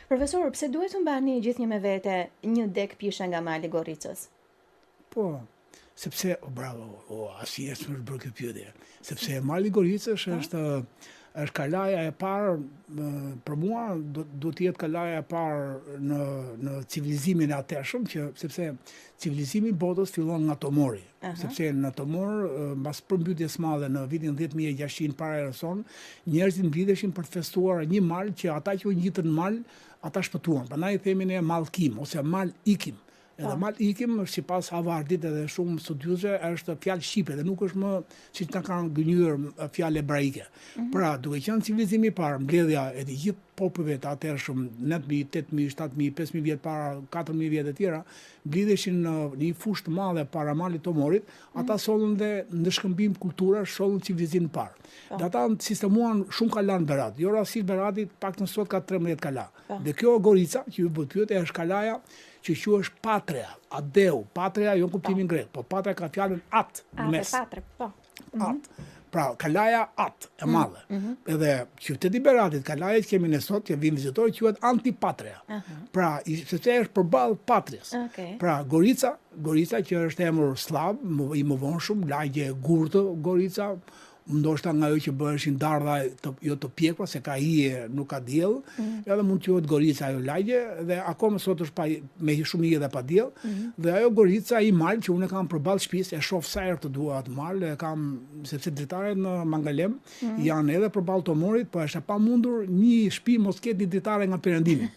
Profesor, pse duhet të mbani gjithnjë me vete një dek pishe nga mali Gorricës? Po, sepse, bravo, asi është më bërë këtë pyetje. Sepse mali Gorricës është kalaja e parë, për mua do të jetë kalaja e parë në civilizimin e atërshëm, sepse civilizimi i botës fillon nga Tomori. Sepse në Tomor, mbas përmbytjes madhe në vitin 10.600 para erës sonë, njerëzit mblidheshin për të festuar një mal që ata që u ngjitën mal, ata shpëtuan. Prandaj i themin ne mallkim ose mal ikim. Edhe mal ikim, sipas Havardit edhe shumë studiuesve, është fjalë shqipe dhe nuk është më siç na kanë gënjur fjalë hebraike. Pra, duke qenë civilizimi i parë, mbledhja e të gjithë popujve të atërshëm, 9.000, 8.000, 7.000, 5.000 vjet para, 4.000 vjet e tjera, mblidheshin në një fushë të madhe para malit Tomorit, ata sollën dhe në shkëmbim kultura, sollën civilizimin e parë. Dhe ata sistemuan shumë kala në Berat. Jo rasti Beratit, paktën sot ka 13 kala. Dhe kjo Gorica, që ju bëhet pyetje, është kalaja që quhesh patria, adeu, patria jo në kuptimin grek, po patria ka fjalën at në mes. At. Pra, kalaja at e madhe. Edhe qyteti Beratit, kalaja që kemi ne sot, që vim vizitorë, quhet antipatria. Pra, sepse është përballë patrias. Pra, Gorica që është emër slav, i mëvonshëm, lagje gurtë Gorica, ndoshta nga ajo që bëheshin dardha jo të pjekura, se ka hije, nuk ka diell, edhe mund të quhet Gorica ajo lagje, dhe akoma sot është me shumë hije dhe pa diell, dhe ajo Gorica i mal që unë kam përballë shtëpisë, e shoh sa herë të dua atë mal, sepse dritaret në Mangalem janë edhe përballë Tomorit, po është e pamundur një shtëpi mos ketë një dritare nga Perëndimi.